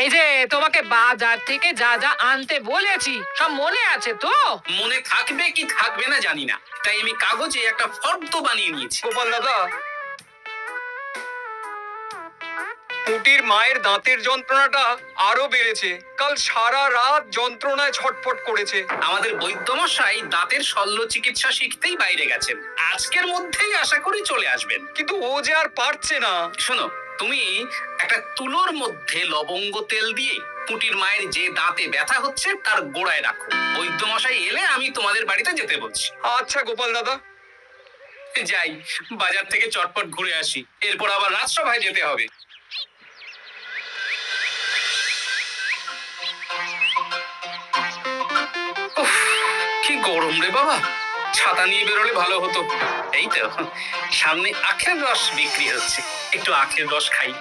এই যে তোমাকে বাজার থেকে যা যা আনতে বলেছি সব মনে আছে তো? মনে থাকবে কি থাকবে না জানি না, তাই আমি কাগজে একটা ফর্দ বানিয়ে নিয়েছি। গোপাল দাদা, পুটির মায়ের দাঁতের যন্ত্রণাটা আরো বেড়েছে। কাল সারা রাত যন্ত্রণায় ছটফট করেছে। আমাদের বৈদ্যমশাই দাঁতের শল্য চিকিৎসা শিখতেই বাইরে গেছেন, আজকের মধ্যেই আশা করি চলে আসবেন। কিন্তু ও যে আর পারছে না। শোনো, তুমি একটা তুলোর মধ্যে লবঙ্গ তেল দিয়ে পুটির মায়ের যে দাঁতে ব্যথা হচ্ছে তার গোড়ায় রাখো। বৈদ্যমশাই এলে আমি তোমাদের বাড়িতে যেতে বলছি। আচ্ছা গোপাল দাদা। যাই, বাজার থেকে চটপট ঘুরে আসি, এরপর আবার রাজসভায় যেতে হবে। উফ, কি গরম রে বাবা, ছাতা নিয়ে বেরোলে ভালো হতো। এই তো সামনে আখের রস বিক্রি হচ্ছে, একটু আখের রস খাই,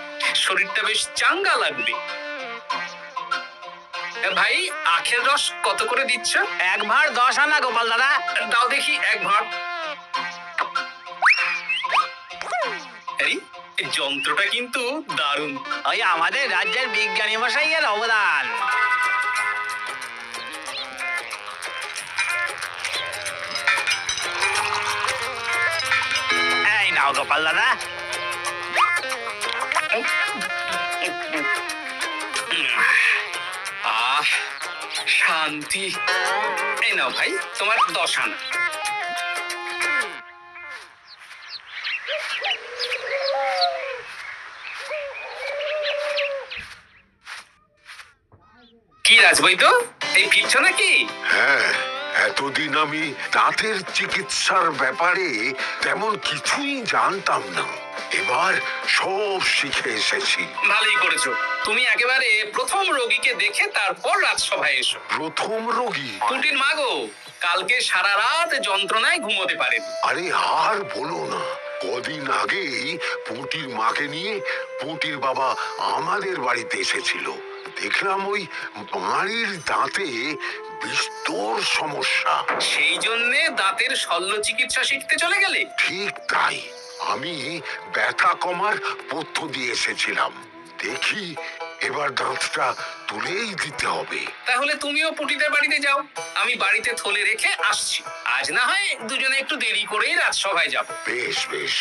শরীরটা বেশ চাঙ্গা লাগবে। ভাই, আখের রস কত করে দিচ্ছ? 1 ভাঁড় 10 আনা গোপাল দাদা। দাও দেখি 1 ভাঁড়। এই যন্ত্রটা কিন্তু দারুণ। ওই আমাদের রাজ্যের বিজ্ঞানী মশাইয়ের অবদান। এই নাও গোপাল দাদা। আহ, শান্তি। এই নাও ভাই, তোমার 10 আনা। কি রাজবৈদ্য, এই ফিরছো নাকি? হ্যাঁ, এতদিন আমি দাঁতের চিকিৎসার ব্যাপারে তেমন কিছুই জানতাম না। এবার সব শিখে এসেছি। ভালোই করেছো, তুমি একেবারে প্রথম রোগীকে দেখে তারপর রাজসভায় এসো। প্রথম রোগী? পুটির মা গো, কালকে সারা রাত যন্ত্রণায় ঘুমোতে পারেনি। আরে আর বলো না, কদিন আগেই পুটির মাকে নিয়ে পুটির বাবা আমাদের বাড়িতে এসেছিল। দেখলাম ওই বাড়ির দাঁতে বিস্তর সমস্যা। সেই জন্যে দাঁতের শল্য চিকিৎসা শিখতে চলে গেলে? ঠিক তাই, আমি ব্যথা কমার পথ্য দিয়ে এসেছিলাম। দেখি এবার দাঁতটা তুলেই দিতে হবে। তাহলে তুমিও পুটিদের বাড়িতে যাও, আমি বাড়িতে থলে রেখে আসছি। আজ না হয় দুজনে একটু দেরি করেই রাজসভায় যাব। বেশ বেশ।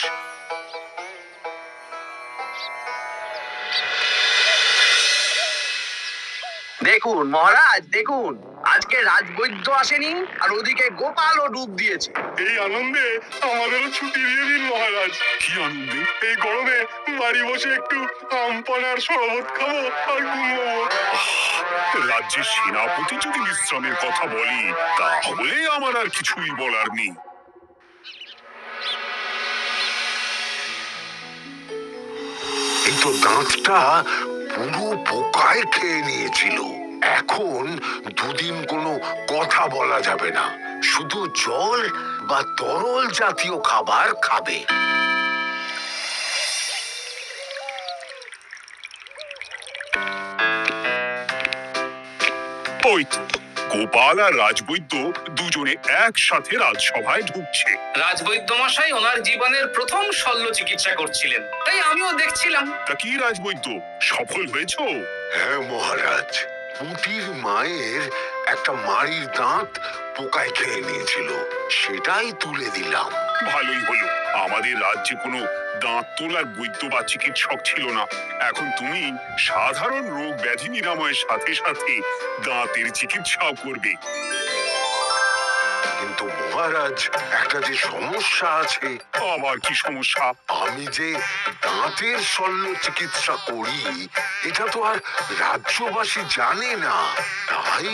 দেখুন মহারাজ, দেখুন আজকে রাজবৈদ্য আসেনি, আর ওদিকে গোপালও ডুব দিয়েছে। এই আনন্দে আমাদেরও ছুটি দিয়ে দিন মহারাজ। কি আনন্দে? এই গরমে বাড়ি বসে একটু আমপানার শরবত খাবো আর ঘুমবো। রাজ্যের সেনাপতি যদি বিশ্রামের কথা বলি, তাহলে আমার আর কিছুই বলার নেই। এই তো দাঁতটা পুরো পোকায় খেয়ে নিয়েছিল। এখন দুদিন কোনো কথা বলা যাবে না, শুধু জল বা তরল জাতীয় খাবার খাবে। ওই তো, গোপাল আর রাজবৈদ্য দুজনে একসাথে রাজসভায় ঢুকছে। রাজবৈদ্য মশাই ওনার জীবনের প্রথম শল্য চিকিৎসা করছিলেন, তাই আমিও দেখছিলাম। তা কি রাজবৈদ্য, সফল হয়েছো? হ্যাঁ মহারাজ, পুটির মায়ের একটা মাড়ির দাঁত পোকায় খেয়ে নিয়েছিল, সেটাই তুলে দিলাম। ভালোই হলো, আমাদের রাজ্যে কোনো দাঁত তোলার বৈদ্য বা চিকিৎসক ছিল না। এখন তুমি সাধারণ রোগ ব্যাধি নিরাময়ের সাথে সাথে দাঁতের চিকিৎসাও করবে। কিন্তু মহারাজ, একটা যে সমস্যা আছে। আবার কি সমস্যা? আমি যে দাঁতের শল্য চিকিৎসা করি, এটা তো আর রাজ্যবাসী জানে না। তাই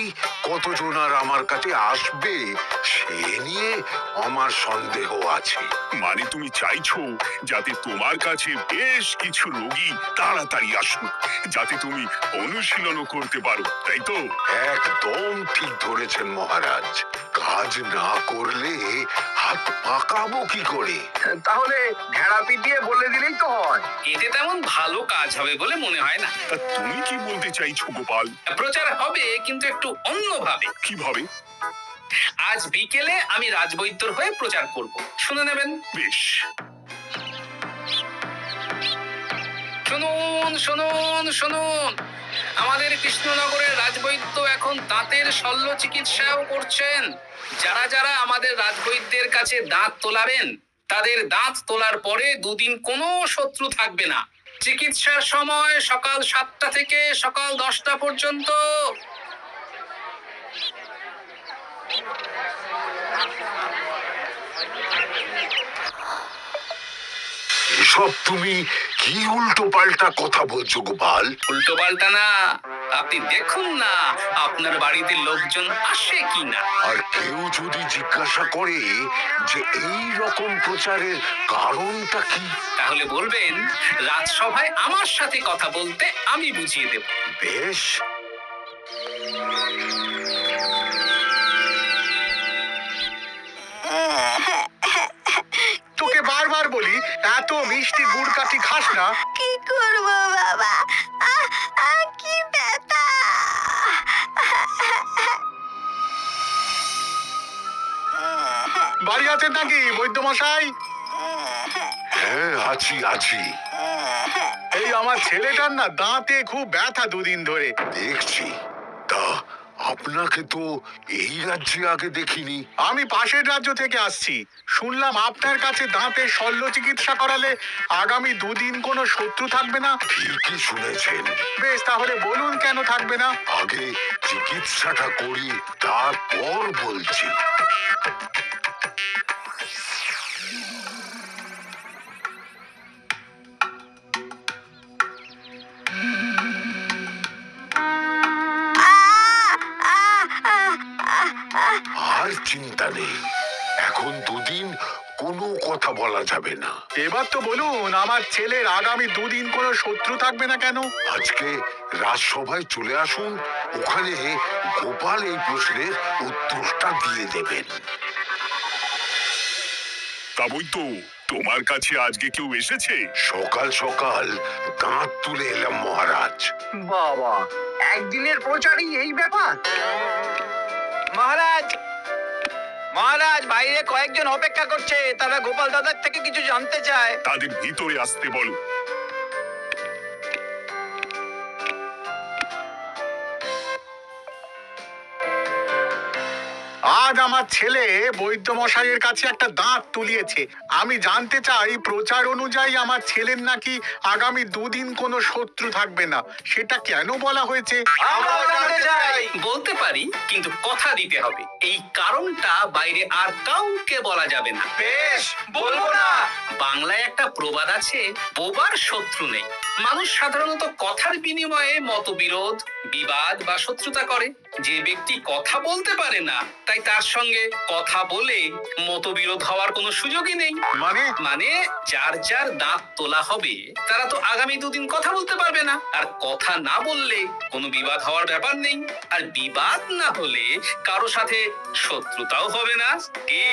কতজন আর আমার কাছে আসবে সে নিয়ে আমার সন্দেহ আছে। মানে তুমি চাইছো যাতে তোমার কাছে বেশ কিছু রোগী তাড়াতাড়ি আসুক, যাতে তুমি অনুশীলনও করতে পারো, তাই তো? একদম ঠিক ধরেছেন মহারাজ। কাজ না করলে হাত পাকাবো কি করে? তাহলে ঘেরা পিটিয়ে বলে দিলেই তো হয়। এতে তেমন ভালো কাজ হবে বলে মনে হয় না। তা তুমি কি বলতে চাইছো গোপাল? প্রচার হবে, কিন্তু একটু অন্যভাবে। কিভাবে? আজ বিকেলে আমি রাজবৈদ্যর হয়ে প্রচার করব, শুনে নেবেন। বেশ। শুনুন শুনুন শুনুন, আমাদের কৃষ্ণনগরের রাজবৈদ্য এখন দাঁতের শল্য চিকিৎসাও করছেন। যারা যারা আমাদের রাজবৈদ্যের কাছে দাঁত তোলাবেন, তাদের দাঁত তোলার পরে দুদিন কোনো শত্রু থাকবে না। চিকিৎসার সময় সকাল 7টা থেকে সকাল 10টা পর্যন্ত। এসব তুমি কি উল্টো পাল্টা কথা বলছো গোপাল? উল্টো পাল্টা না, আপনি দেখুন না আপনার বাড়িতে লোকজন আসে কিনা। আর কেউ যদি জিজ্ঞাসা করে যে এই রকম প্রচারের কারণটা কি, তাহলে বলবেন রাজসভায় আমার সাথে কথা বলতে আমি বুঝিয়ে দেব। বেশ। তোকে বারবার বলি এত মিষ্টি গুড় কাঠি খাস না। কি করবো বাবা, কি ব্যথা। বাড়ি আছেন নাকি বৈদ্য মশাই? হ্যাঁ, আছি আছি। এই আমার ছেলেটার না দাঁতে খুব ব্যথা দুদিন ধরে। দেখছি। তা আপনাকে তো এই রাজ্যে আগে দেখিনি। আমি পাশের রাজ্য থেকে আসছি। শুনলাম আপনার কাছে দাঁতের শল্য চিকিৎসা করালে আগামী দুদিন কোনো শত্রু থাকবে না। ঠিকই শুনেছেন। বেশ, তাহলে বলুন কেন থাকবে না? আগে চিকিৎসাটা করি, তারপর বলছি। আর চিন্তা নেই, এখন দুদিন কোনো কথা বলা যাবে না। এবার তো বলুন আমার ছেলের আগামী দুদিন কোনো শত্রু থাকবে না কেন? আজকে রাজসভায় চলে আসুন, ওখানে গোপাল এই প্রশ্নের উত্তরটা দিয়ে দেবেন। তা বৈদ্য, তোমার কাছে আজকে কেউ এসেছে? সকাল সকাল দাঁত তুলে এলাম মহারাজ। বাবা, একদিনের প্রচারই এই ব্যাপার? মহারাজ, মহারাজ, বাইরে কয়েকজন অপেক্ষা করছে। তারা গোপাল দাদার থেকে কিছু জানতে চায়। তাদের ভিতরে আসতে বলো। আজ আমার ছেলে বৈদ্য মশাইয়ের কাছে একটা দাঁত তুলিয়েছে। আমি জানতে চাই প্রচার অনুযায়ী আমার ছেলের নাকি আগামী দুদিন কোনো শত্রু থাকবে না, সেটা কেন বলা হয়েছে? বলতে পারি, কিন্তু কথা দিতে হবে। এই কারণটা বাইরে আর কাউকে বলা যাবে না। বেশ, বলবো না। বাংলায় একটা প্রবাদ আছে, বোবার শত্রু নেই। মানুষ সাধারণত কথার বিনিময়ে মতবিরোধ, বিবাদ বা শত্রুতা করে। যে ব্যক্তি কথা বলতে পারে না, তাই তার সঙ্গে কথা বলে মতবিরোধ হওয়ার কোনো সুযোগই নেই। মানে যার যার দাঁত তোলা হবে তারা তো আগামী দুদিন কথা বলতে পারবে না। আর কথা না বললে কোনো বিবাদ হওয়ার ব্যাপার নেই। আর বিবাদ না হলে কারো সাথে শত্রুতাও হবে না। কি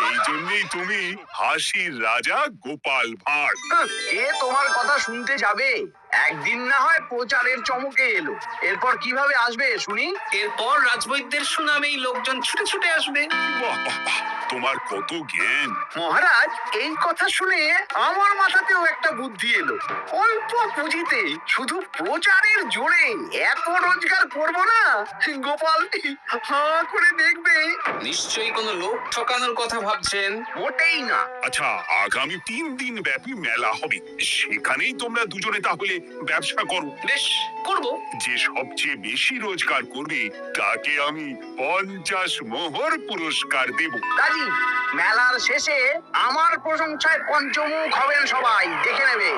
এই জন্যই তুমি হাসির রাজা গোপাল ভাঁড়। এ তোমার কথা শুনতে যাবে? একদিন না হয় প্রচারের চমকে এলো, এরপর কিভাবে আসবে শুনি? এরপর রাজবৈদ্যের সুনামেই লোকজন ছুটে ছুটে আসবে। বাহ বাহ বাহ, তোমার কত জ্ঞান! মহারাজ, এই কথা শুনে আমার মাথাতেও একটা বুদ্ধি এলো। অল্প পুঁজিতে শুধু প্রচারের জোরে এত রোজগার করব না, গোপাল হাঁ করে দেখবে। নিশ্চয়ই কোনো লোক ঠকানোর কথা ভাবছেন। মোটেই না। আচ্ছা, আগামী 3 দিন ব্যাপী মেলা হবে, সেখানেই তোমরা দুজনে তাহলে ব্যবসা করো। বেশ, করব। যে সবচেয়ে বেশি রোজগার করবে তাকে আমি 50 মোহর পুরস্কার দেব। কাজী, মেলার শেষে আমার প্রশংসায় পঞ্চমুখ হবেন সবাই, দেখে নেবে।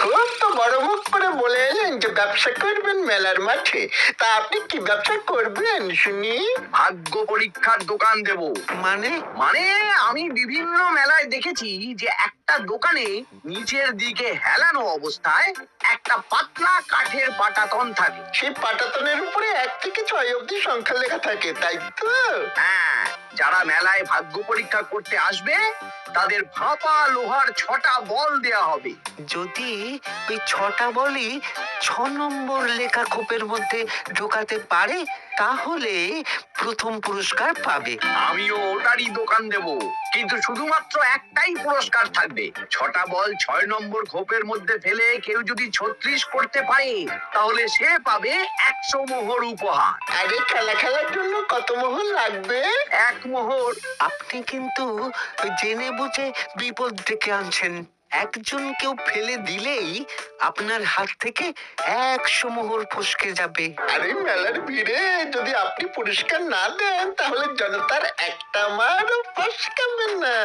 খুব তো বড় মুখ করে বলে এলেন যে ব্যবসা করবেন মেলার মাঠে। তা আপনি কি ব্যবসা করবেন শুনি? ভাগ্য পরীক্ষার দোকান দেব। মানে? মানে আমি বিভিন্ন মেলায় দেখেছি যে একটা দোকানে নিচের দিকে হেলানো অবস্থায় একটা পাতলা কাঠের পাটাতন থাকে। সেই পাটাতনের উপরে 1 থেকে 6 অবধি সংখ্যা লেখা থাকে, তাই তো? হ্যাঁ, যারা মেলায় ভাগ্য পরীক্ষা করতে আসবে তাদের ফাঁপা লোহার 6টা বল দেয়া হবে। যদি ওই 6টা বলই 6 নম্বর লেখা খোপের মধ্যে ঢোকাতে পারে, তাহলে প্রথম পুরস্কার পাবে। আমিও ওটারই দোকান দেব, কিন্তু শুধুমাত্র একটাই পুরস্কার থাকবে। 6টা বল 6 নম্বর খোপের মধ্যে ফেলে কেউ যদি 36 করতে পারে তাহলে সে পাবে 100 মোহর উপহার। আরে খেলার জন্য কত মোহর লাগবে? 1 মোহর। আপনি কিন্তু জেনে বুঝে বিপদ ডেকে আনছেন। একজন কেউ ফেলে দিলেই আপনার হাত থেকে 100 মোহর ফসকে যাবে। আরে মেলার ভিড়ে যদি আপনি পুরস্কার না দেন তাহলে জনতার একটা মারও ফসকাবে না।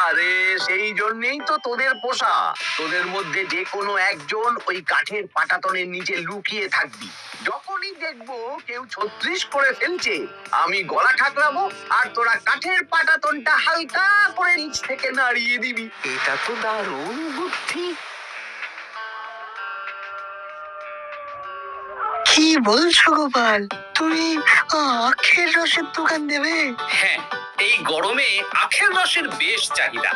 আরে সেই জন্যই তো তোদের পোষা। তোদের মধ্যে যে কোনো একজন ওই কাঠের পাটাতনের নিচে লুকিয়ে থাকবি। যখনই দেখবো কেউ 36 করে ফেলছে আমি গলা ঠাকরাবো আর তোরা কাঠের পাটাতনটা হালকা করে নিচ থেকে নাড়িয়ে দিবি। এটা তো দারুণ বুদ্ধি। কি বলছো গোপাল, তুমি আখের রসের দোকান দেবে? হ্যাঁ, এই গরমে আখের রসের বেশ চাহিদা।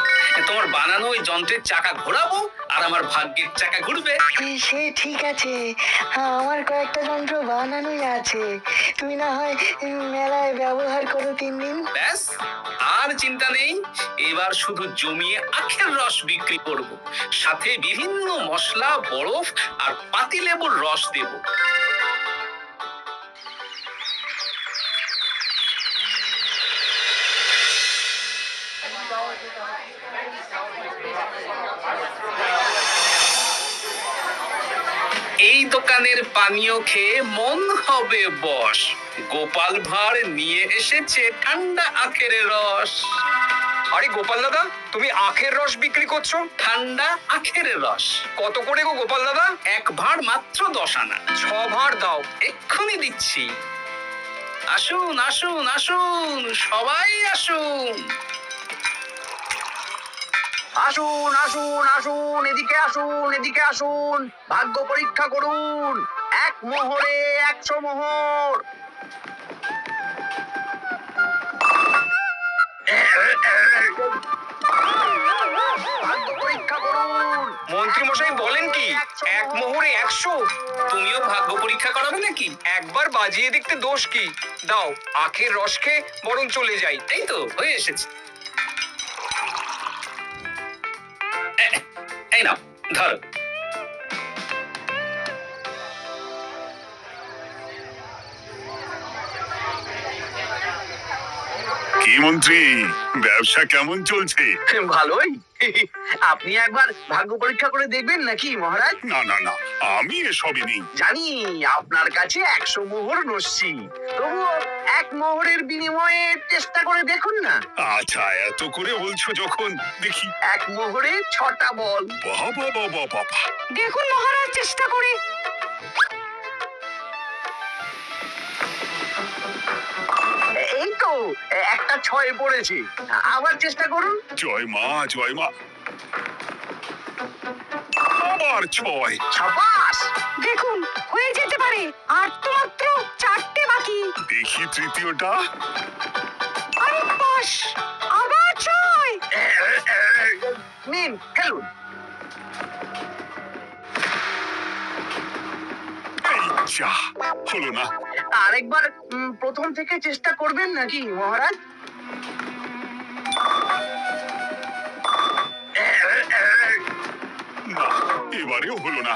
তোমার বানানো ওই যন্ত্রের চাকা ঘোরাবো আর আমার ভাগ্যের চাকা ঘুরবে। সে ঠিক আছে, আমার কয়েকটা যন্ত্র বানানোই আছে। তুমি না হয় মেলায় ব্যবহার করো 3 দিন। ব্যাস, আর চিন্তা নেই। এবার শুধু জমিয়ে আখের রস বিক্রি করব, সাথে বিভিন্ন মশলা, বরফ আর পাতিলেবুর রস দেব। এই দোকানের পানীয় খেয়ে মন হবে বশ। গোপাল ভাঁড় নিয়ে এসেছে ঠান্ডা আখের রস। আরে গোপাল দাদা, তুমি আখের রস বিক্রি করছো? ঠান্ডা আখের রস। কত করে গো গোপাল দাদা? 1 ভাঁড় মাত্র 10 আনা। 6 ভাঁড় দাও। এক্ষুনি দিচ্ছি। আসুন আসুন আসুন, সবাই আসুন। আসুন আসুন আসুন, এদিকে আসুন, এদিকে আসুন, ভাগ্য পরীক্ষা করুন। 1 মোহরে 100 মোহর। ভাগ্য পরীক্ষা করুন। মন্ত্রী মশাই বলেন কি 1 মোহরে 100? তুমিও ভাগ্য পরীক্ষা করাবে নাকি? একবার বাজিয়ে দেখতে দোষ কি? দাও, আখের রস খেয়ে বরং চলে যাই। এই তো হয়ে এসেছে। এই নাও, ধরো। কি মন্ত্রী, ব্যবসা কেমন চলছে? ভালোই। আপনি একবার ভাগ্য পরীক্ষা করে দেখবেন নাকি মহারাজ? না না না, আমি এসবে নেই। জানি আপনার কাছে 100 মোহর নস্যি, তবুও 1 মোহরের বিনিময়ে চেষ্টা করে দেখুন না। আচ্ছা, এত করে বলছো যখন, দেখি। 1 মোহরে 6টা বল। বাবা বাবা বাবা, দেখুন মহারাজ চেষ্টা করে। এই তো একটা 6 পড়েছে। আবার চেষ্টা করুন। জয় মা জয় মা। আবার 6। ছাপাস। দেখুন হয়ে যেতে পারে, আর তো মাত্র 4টে বাকি। দেখি তৃতীয়টা। আরে বাস, আবার 6। নিন খেলুন। এই যা, হলো না। আরেকবার প্রথম থেকে চেষ্টা করবেন নাকি মহারাজ? না, এবারেও হলো না।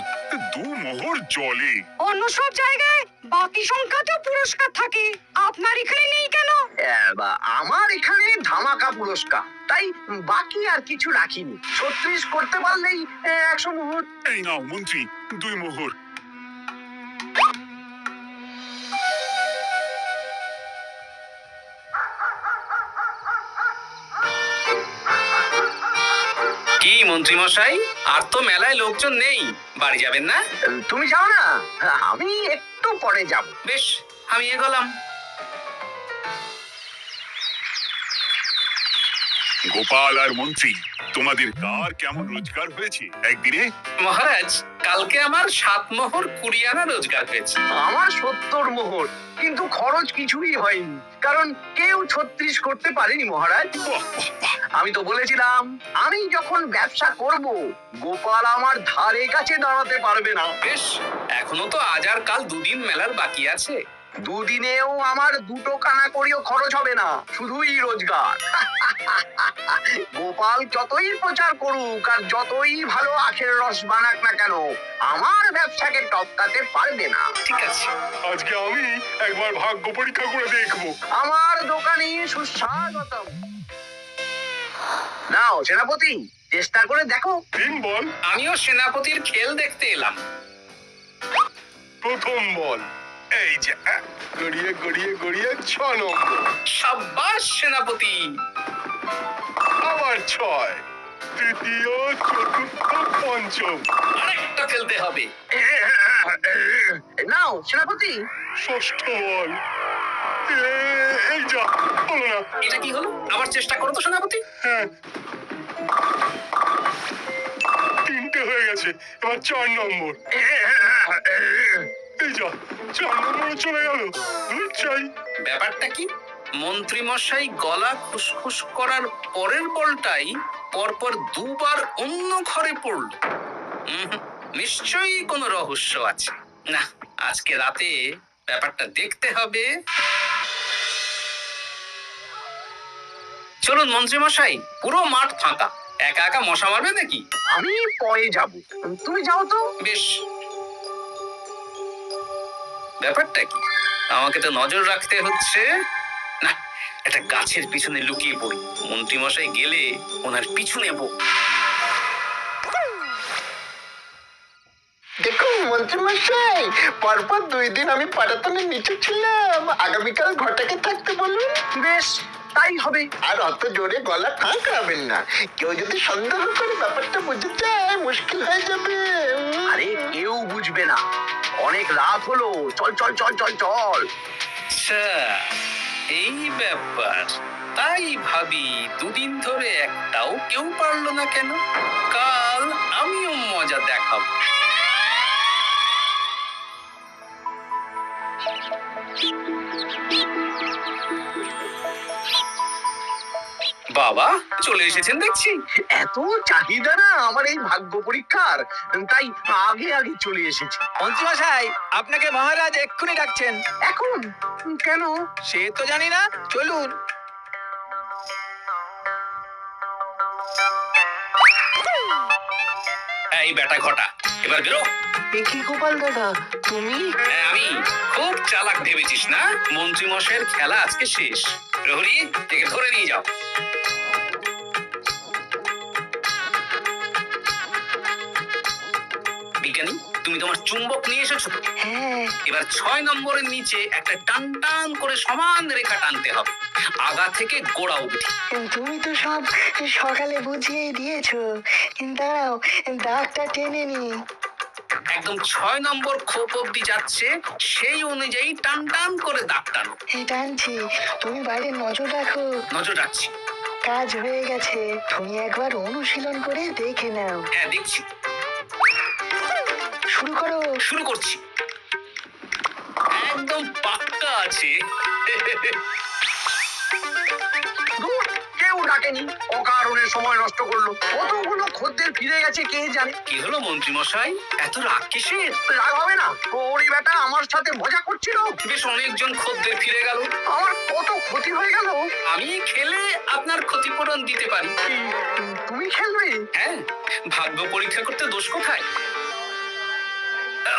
2 মোহর জলে। অন্য সব জায়গায় বাকি সংখ্যাতেও পুরস্কার থাকে, আপনার এখানে নেই কেন? আমার এখানে ধামাকা পুরস্কার, তাই বাকি আর কিছু রাখিনি। 36 করতে পারলেই 100 মোহর। এই নাও মন্ত্রী, 2 মোহর। কি মন্ত্রী মশাই, আর তো মেলায় লোকজন নেই, বাড়ি যাবেন না? তুমি যাও না, আমি একটু পরে যাব। বেশ, আমি এগোলাম। গোপাল আর মন্ত্রী, তোমাদের কার কেমন রোজগার হয়েছে একদিনে? মহারাজ, কালকে আমার 7 মোহর 20 আনা রোজগার হয়েছে। আমার 70 মোহর, কিন্তু খরচ কিছুই হয়নি, কারণ কেউ 36 করতে পারেনি মহারাজ। বাহ, বাহ, বাহ। আমি তো বলেছিলাম আমি যখন ব্যবসা করব গোপাল আমার ধারে কাছে দাঁড়াতে পারবে না। বেশ, এখনো তো আজ আর কাল 2 দিন মেলার বাকি আছে। দুদিনেও আমার দুটো কানা করিও খরচ হবে না, শুধুই রোজগার। গোপাল যতই প্রচার করুক আর যতই ভালো আখের রস বানাক না কেন, আমার ব্যবসাকে টপকাতে পারবে না। ঠিক আছে, আজকে আমি একবার ভাগ্য পরীক্ষা করে দেখবো। আমার দোকানে সুস্বাগতম। নাও সেনাপতি, চেষ্টা করে দেখো। তিন বল, আমিও সেনাপতির খেল দেখতে এলাম। প্রথম বল, এই যে গড়িয়ে গড়িয়ে গড়িয়ে 6 নম্বর, সাব্বাস সেনাপতি। আবার 6, তৃতীয়, চতুর্থ, পঞ্চম, আরেকটা খেলতে হবে। নাও সেনাপতি। ষষ্ঠ বল, এই যা, হলো না। এটা কি হলো? আবার চেষ্টা করো তো সেনাপতি। হ্যাঁ, 3টে হয়ে গেছে, এবার 4 নম্বর। এই যা, 4 নম্বরে চলে গেল। দুধ চাই। ব্যাপারটা কি? মন্ত্রী মশাই গলা খুসখুস করার পরের বলটাই পরপর দুবার অন্য ঘরে পড়ল। নিশ্চয়ই কোনো রহস্য আছে। না, আজকে রাতে ব্যাপারটা দেখতে হবে। চলুন মন্ত্রী মশাই, পুরো মাঠ ফাঁকা, একা একা মশা মারবে নাকি? আমি পরে যাব, তুমি যাও তো। বেশ। ব্যাপারটা কি? আমাকে তো নজর রাখতে হচ্ছে। না, একটা গাছের পিছনে লুকিয়ে পড়ি, মন্ত্রী মশাই গেলে ওনার পিছু নেব। দেখুন মন্ত্রীমশাই, পরপর 2 দিন আমি পাটাতনের নিচে ছিলাম। আগামীকাল ঘরটাকে থাকতে বলুন। বেশ, তাই হবে। আর অত জোরে গলা ঠাঁকাবেন না, কেউ যদি সন্দেহ করে ব্যাপারটা বুঝে যায় মুশকিল হয়ে যাবে। আরে কেউ বুঝবে না, অনেক রাত হলো, চল চল চল চল চল। আচ্ছা, এই ব্যাপার। তাই ভাবি 2 দিন ধরে একটাও কেউ পারলো না কেন? কাল আমিও মজা দেখাবো। বাবা চলে এসেছেন দেখছি। এত চাহিদা না আমার এই ভাগ্য পরীক্ষার, তাই আগে আগে চলে এসেছি। মন্ত্রীমশাই, আপনাকে মহারাজ এক্ষুনি ডাকছেন। এখন কেন? সে তো জানি না, চলুন। এই বেটা ঘটা, এবার বেরো। কি গোপাল দাদা, তুমি? হ্যাঁ, আমি। খুব চালাক ভেবেছিস না? মন্ত্রী মশাইয়ের খেলা আজকে শেষ। প্রহরী, থেকে ধরে নিয়ে যাও। বিজ্ঞানী, তুমি তোমার চুম্বক নিয়ে এসেছো তো? হ্যাঁ, এবার 6 নম্বরের নিচে একটা টান টান করে সমান রেখা টানতে হবে, আগা থেকে গোড়া অবধি। তুমি তো সব সকালে বুঝিয়ে দিয়েছো, দাঁড়াও দাগটা টেনে নি। একদম 6 নম্বর খোপ অবধি যাচ্ছে, সেই অনুযায়ী টান টান করে দাগ টানো। টানছি, তুমি বাইরে নজর রাখো। নজর রাখছি। কাজ হয়ে গেছে, তুমি একবার অনুশীলন করে দেখে নাও। হ্যাঁ, দেখছি। শুরু করো। শুরু করছি। একদম পাক্কা আছে। ধুর, কেউ ডাকেনি, অকারণে সময় নষ্ট করলো। কতগুলো খদ্দের ফিরে গেছে কে জানে। কি হলো মন্ত্রী মশাই, এত রাগ কিসের? রাগ হবে না, ওরই বেটা আমার সাথে মজা করছিল। বেশ অনেকজন খদ্দের ফিরে গেল। আমার কত ক্ষতি হয়ে গেল। আমি খেলে আপনার ক্ষতিপূরণ দিতে পারি। তুমি খেলবে? হ্যাঁ, ভাগ্য পরীক্ষা করতে দোষ কোথায়?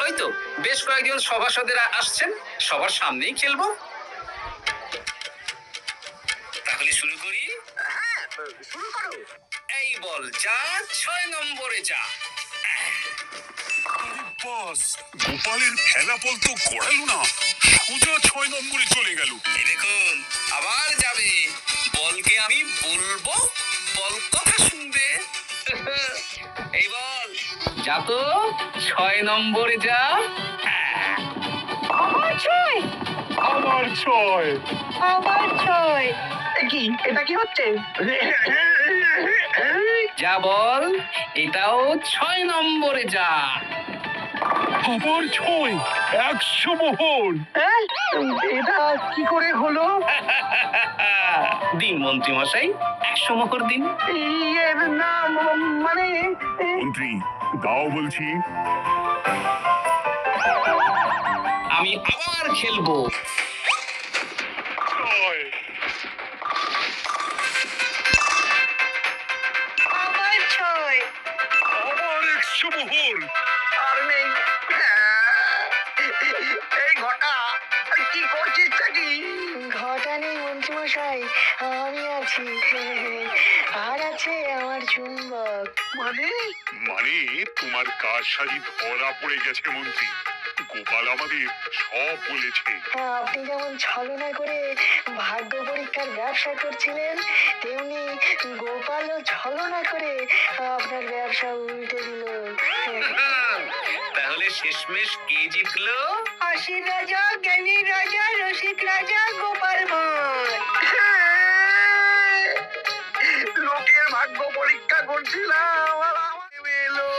ওই তো বেশ কয়েকজন সভাসদেরা আসছেন, সবার সামনেই খেলবো। তাহলে শুরু করি। হ্যাঁ, শুরু করো। এই বল যা, 6 নম্বরে যা। বস, গোপালের ফেলাফল তো গড়ালো না, সোজা 6 নম্বরে চলে গেল। এই দেখুন, আবার যাবে। বলকে আমি বলবো, বল কথা শুনবে। এই বল যা তো, 6 নম্বরে যা। আবার 6। কি এটা কি হচ্ছে? যা বল, এটাও 6 নম্বরে যা। আবার 6, 100 মোহর। এটা কি করে হলো? দিন মন্ত্রী মশাই, 100 মোহর দিন। ইয়ে না, মানে মন্ত্রী, দাও বলছি। আমি আবার আবার খেলবো। জয়। আবার ছয়। আবার 100 মোহর। আর নেই। এই ঘটা কি করছিস কি? ঘটা নেই মন্ত্রীমশাই, আমি আছি। আর আছে আমার চুম্বক। মানে মানে তোমার কারসাজি ধরা পড়ে গেছে মন্ত্রী। গোপাল আমাদের সব বলেছে। আপনি যেমন ছলনা করে ভাগ্য পরীক্ষার ব্যবসা করছিলেন, তেমনি গোপালও ছলনা করে আপনার ব্যবসা উল্টে দিল। তাহলে শেষমেশ কে জিতলো? হাসির রাজা, জ্ঞানী রাজা, রসিক রাজা, গোপাল ভাঁড়। লোকের ভাগ্য পরীক্ষা করছিলাম আর আমার এলো